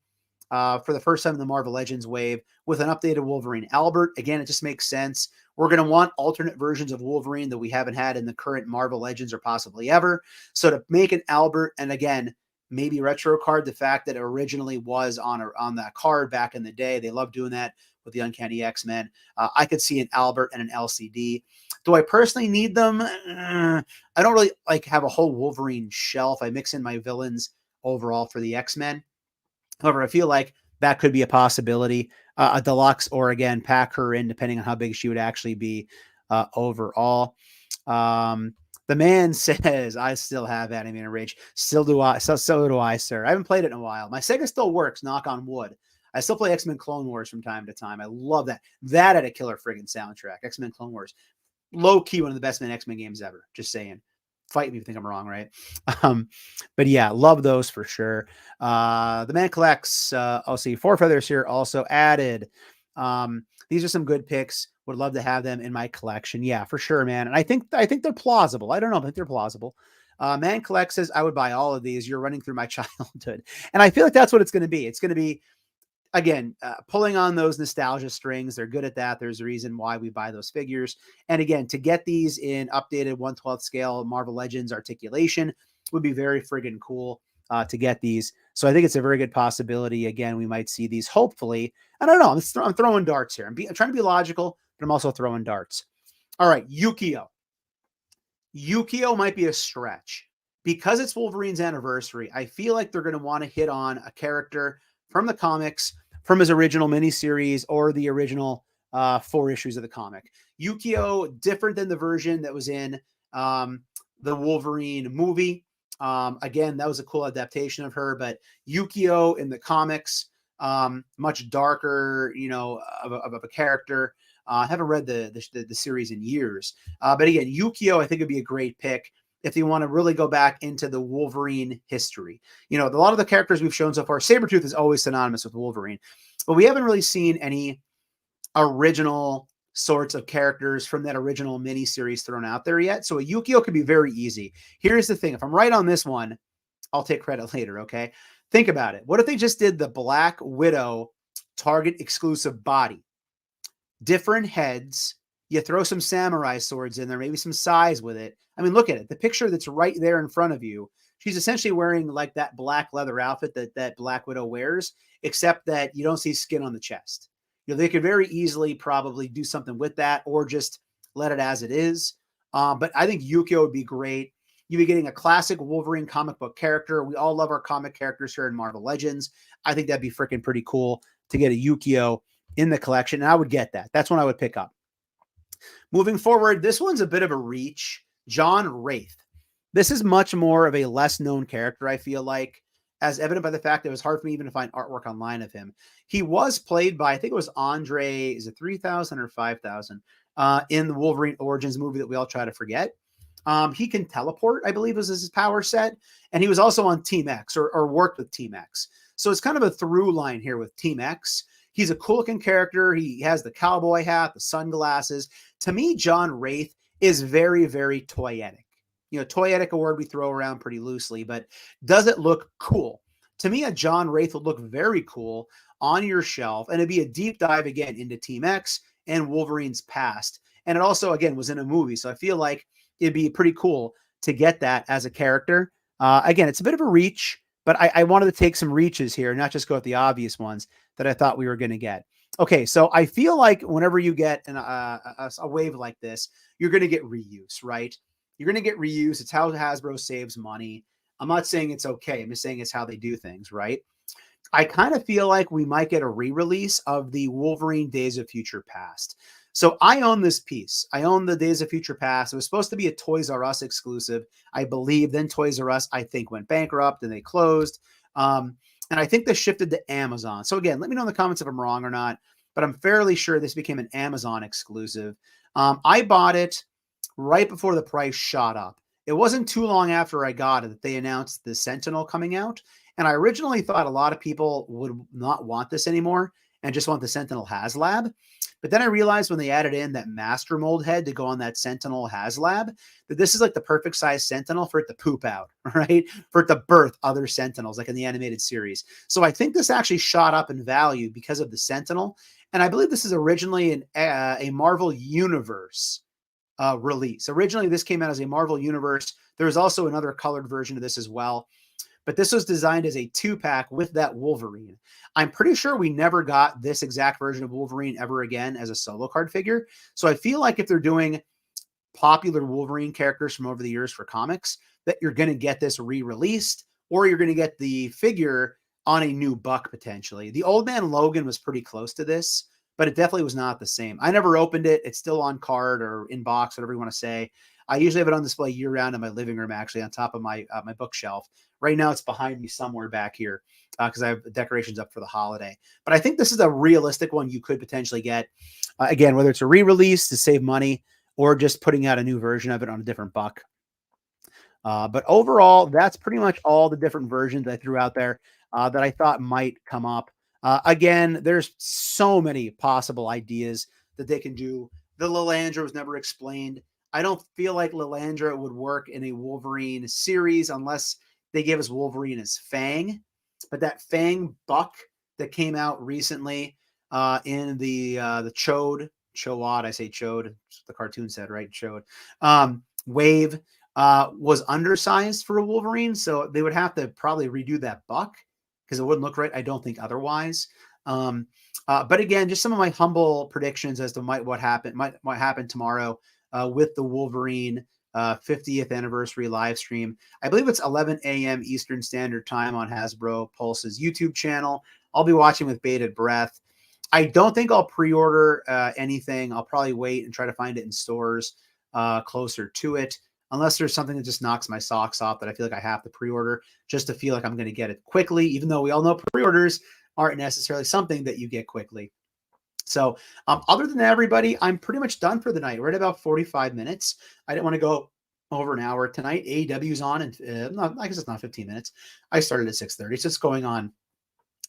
for the first time in the Marvel Legends wave with an updated Wolverine Albert, again, it just makes sense. We're going to want alternate versions of Wolverine that we haven't had in the current Marvel Legends or possibly ever. So to make an Albert, and again, maybe retro card, the fact that it originally was on that card back in the day, they love doing that with the Uncanny X-Men. I could see an Albert and an LCD. Do I personally need them? I don't really have a whole Wolverine shelf. I mix in my villains overall for the X-Men. However, I feel like that could be a possibility. A deluxe, or again, pack her in depending on how big she would actually be overall. The man says, I still have Animated Rage. Still do I. So do I, sir. I haven't played it in a while. My Sega still works, knock on wood. I still play X-Men Clone Wars from time to time. I love that. That had a killer friggin' soundtrack. X-Men Clone Wars. Low key, one of the best X-Men games ever. Just saying. Fight me if you think I'm wrong, right? But yeah, love those for sure. The man collects, I'll see 4 feathers here also added. These are some good picks. Would love to have them in my collection. Yeah, for sure, man. And I think they're plausible. I don't know, I think they're plausible. Man Collect says, I would buy all of these. You're running through my childhood. And I feel like that's what it's going to be. It's going to be, again, pulling on those nostalgia strings. They're good at that. There's a reason why we buy those figures. And again, to get these in updated 1/12 scale Marvel Legends articulation would be very friggin' cool to get these. So I think it's a very good possibility. Again, we might see these hopefully. I don't know. I'm throwing darts here. I'm trying to be logical, but I'm also throwing darts. All right, Yukio. Yukio might be a stretch. Because it's Wolverine's anniversary, I feel like they're going to want to hit on a character from the comics, from his original miniseries or the original 4 issues of the comic. Yukio, different than the version that was in the Wolverine movie. Again, that was a cool adaptation of her, but Yukio in the comics, much darker, of a character. I haven't read the series in years. But again, Yukio, I think would be a great pick if you want to really go back into the Wolverine history. A lot of the characters we've shown so far, Sabretooth is always synonymous with Wolverine, but we haven't really seen any original sorts of characters from that original miniseries thrown out there yet. So a Yukio could be very easy. Here's the thing. If I'm right on this one, I'll take credit later, okay? Think about it. What if they just did the Black Widow Target exclusive body? Different heads. You throw some samurai swords in there, maybe some sais with it. I mean, look at it. The picture that's right there in front of you, she's essentially wearing like that black leather outfit that Black Widow wears, except that you don't see skin on the chest. They could very easily probably do something with that or just let it as it is. But I think Yukio would be great. You'd be getting a classic Wolverine comic book character. We all love our comic characters here in Marvel Legends. I think that'd be freaking pretty cool to get a Yukio in the collection. And I would get that. That's one I would pick up. Moving forward, this one's a bit of a reach. John Wraith. This is much more of a less known character, I feel like, as evident by the fact that it was hard for me even to find artwork online of him. He was played by, I think it was Andre, is it 3000 or 5000 in the Wolverine Origins movie that we all try to forget. He can teleport, I believe was his power set. And he was also on Team X or worked with Team X. So it's kind of a through line here with Team X. He's a cool looking character. He has the cowboy hat, the sunglasses. To me, John Wraith is very, very toyetic. Toyetic a word we throw around pretty loosely, but does it look cool? To me, a John Wraith would look very cool on your shelf, and it'd be a deep dive again into Team X and Wolverine's past. And it also, again, was in a movie, so I feel like it'd be pretty cool to get that as a character. Again, it's a bit of a reach, but I wanted to take some reaches here, not just go with the obvious ones that I thought we were going to get. Okay, so I feel like whenever you get a wave like this, you're going to get reuse, right? You're going to get reuse. It's how Hasbro saves money. I'm not saying it's okay. I'm just saying it's how they do things, right? I kind of feel like we might get a re-release of the Wolverine Days of Future Past. So I own this piece. I own the Days of Future Past. It was supposed to be a Toys R Us exclusive, I believe. Then Toys R Us, I think, went bankrupt and they closed. And I think they shifted to Amazon. So again, let me know in the comments if I'm wrong or not, but I'm fairly sure this became an Amazon exclusive. I bought it right before the price shot up. It wasn't too long after I got it that they announced the Sentinel coming out. And I originally thought a lot of people would not want this anymore and just want the Sentinel HasLab. But then I realized when they added in that master mold head to go on that Sentinel HasLab, that this is like the perfect size Sentinel for it to poop out, right? For it to birth other Sentinels, like in the animated series. So I think this actually shot up in value because of the Sentinel. And I believe this is originally a Marvel Universe release. Originally, this came out as a Marvel Universe. There was also another colored version of this as well. But this was designed as a 2-pack with that Wolverine. I'm pretty sure we never got this exact version of Wolverine ever again as a solo card figure. So I feel like if they're doing popular Wolverine characters from over the years for comics, that you're going to get this re-released, or you're going to get the figure on a new buck potentially. The Old Man Logan was pretty close to this, but it definitely was not the same. I never opened it. It's still on card or in box, whatever you want to say. I usually have it on display year round in my living room, actually, on top of my my bookshelf. Right now, it's behind me somewhere back here because I have decorations up for the holiday. But I think this is a realistic one you could potentially get. Again, whether it's a re-release to save money or just putting out a new version of it on a different buck. But overall, that's pretty much all the different versions I threw out there that I thought might come up. Again, there's so many possible ideas that they can do. The Lilandra was never explained. I don't feel like Lilandra would work in a Wolverine series unless they gave us Wolverine as Fang. But that Fang buck that came out recently in the Chode, I say Chode, the cartoon said, right? Chode. Wave was undersized for a Wolverine, so they would have to probably redo that buck because it wouldn't look right. I don't think otherwise. But again, just some of my humble predictions as to what might happen tomorrow with the Wolverine 50th anniversary live stream. I believe it's 11 a.m. Eastern Standard Time on Hasbro Pulse's YouTube channel. I'll be watching with bated breath. I don't think I'll pre-order anything. I'll probably wait and try to find it in stores closer to it, unless there's something that just knocks my socks off that I feel like I have to pre-order just to feel like I'm going to get it quickly, even though we all know pre-orders aren't necessarily something that you get quickly. So other than that, everybody, I'm pretty much done for the night. We're at about 45 minutes. I didn't want to go over an hour tonight. AEW's on, and I guess it's not 15 minutes. I started at 6:30, so it's going on,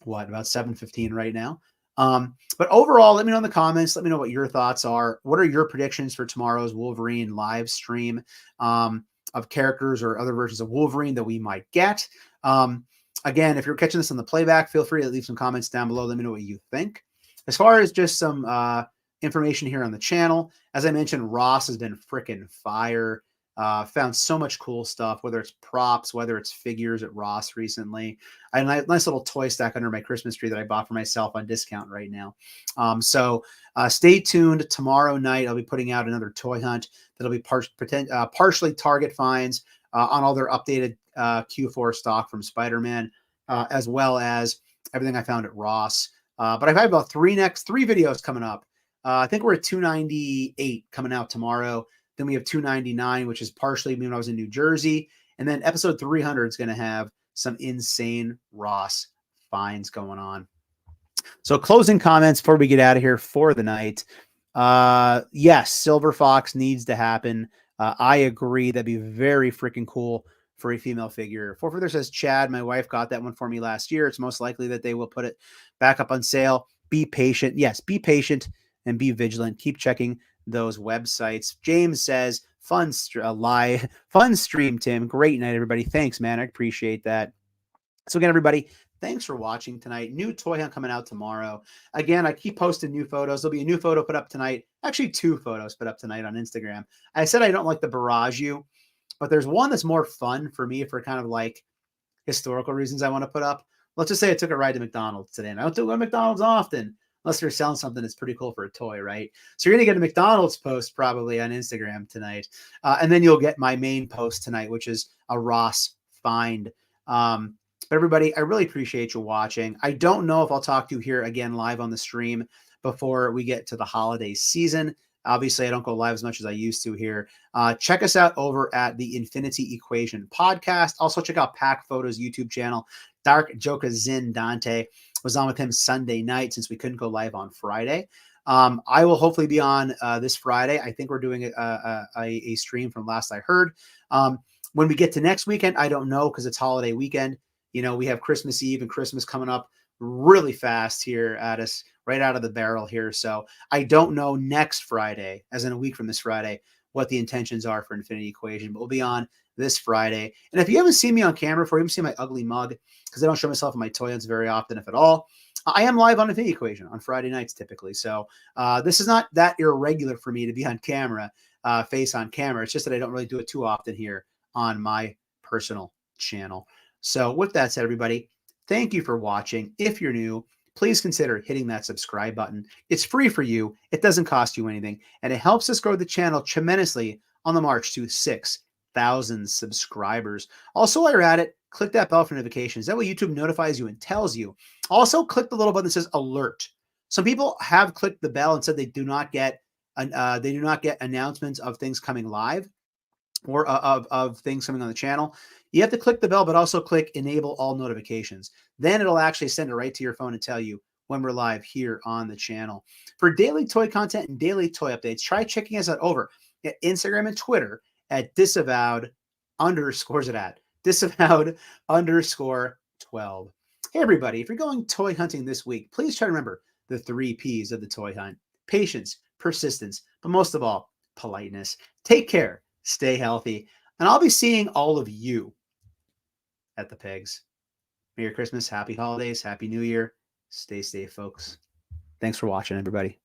what, about 7:15 right now. But overall, let me know in the comments. Let me know what your thoughts are. What are your predictions for tomorrow's Wolverine live stream of characters or other versions of Wolverine that we might get? Again, if you're catching this on the playback, feel free to leave some comments down below. Let me know what you think. As far as just some information here on the channel, as I mentioned, Ross has been freaking fire. Found so much cool stuff, whether it's props, whether it's figures at Ross recently. I had a nice little toy stack under my Christmas tree that I bought for myself on discount right now. So stay tuned. Tomorrow night, I'll be putting out another toy hunt that'll be partially Target finds on all their updated Q4 stock from Spider-Man, as well as everything I found at Ross. But I've had about three videos coming up. I think we're at 298 coming out tomorrow. Then we have 299, which is partially me when I was in New Jersey. And then episode 300 is going to have some insane Ross finds going on. So closing comments before we get out of here for the night. Yes, Silver Fox needs to happen. I agree. That'd be very freaking cool for a female figure. Forfeither says, Chad, my wife got that one for me last year. It's most likely that they will put it back up on sale. Be patient. Yes, be patient and be vigilant. Keep checking those websites. James says, fun stream, Tim. Great night, everybody. Thanks, man. I appreciate that. So again, everybody, thanks for watching tonight. New toy hunt coming out tomorrow. Again, I keep posting new photos. There'll be a new photo put up tonight. Actually, 2 photos put up tonight on Instagram. I said I don't like the Barrage You, but there's one that's more fun for me for kind of like historical reasons I want to put up. Let's just say I took a ride to McDonald's today, and I don't go to McDonald's often unless they're selling something that's pretty cool for a toy, right? So you're going to get a McDonald's post probably on Instagram tonight. And then you'll get my main post tonight, which is a Ross find. But everybody, I really appreciate you watching. I don't know if I'll talk to you here again live on the stream before we get to the holiday season. Obviously, I don't go live as much as I used to here. Check us out over at the Infinity Equation podcast. Also, check out Pack Photos YouTube channel. Dark Joka Zin Dante was on with him Sunday night since we couldn't go live on Friday. I will hopefully be on this Friday. I think we're doing a stream from last I heard. When we get to next weekend, I don't know because it's holiday weekend. You know, we have Christmas Eve and Christmas coming up really fast here at us, right out of the barrel here. So I don't know next Friday, as in a week from this Friday, what the intentions are for Infinity Equation, but we'll be on this Friday. And if you haven't seen me on camera before, you haven't seen my ugly mug, because I don't show myself in my toy hunts very often, if at all, I am live on Infinity Equation on Friday nights typically. So this is not that irregular for me to be on camera, face on camera. It's just that I don't really do it too often here on my personal channel. So with that said, everybody, thank you for watching. If you're new, please consider hitting that subscribe button. It's free for you. It doesn't cost you anything. And it helps us grow the channel tremendously on the march to 6,000 subscribers. Also, while you're at it, click that bell for notifications. That way YouTube notifies you and tells you. Also, click the little button that says alert. Some people have clicked the bell and said they do not get announcements of things coming live or of things coming on the channel. You have to click the bell, but also click enable all notifications. Then it'll actually send it right to your phone and tell you when we're live here on the channel. For daily toy content and daily toy updates, try checking us out over at Instagram and Twitter at Disavowed_12. Hey, everybody, if you're going toy hunting this week, please try to remember the 3 Ps of the toy hunt: patience, persistence, but most of all, politeness. Take care, stay healthy, and I'll be seeing all of you at the pegs. Merry Christmas, happy holidays, happy New Year. Stay safe, folks. Thanks for watching, everybody.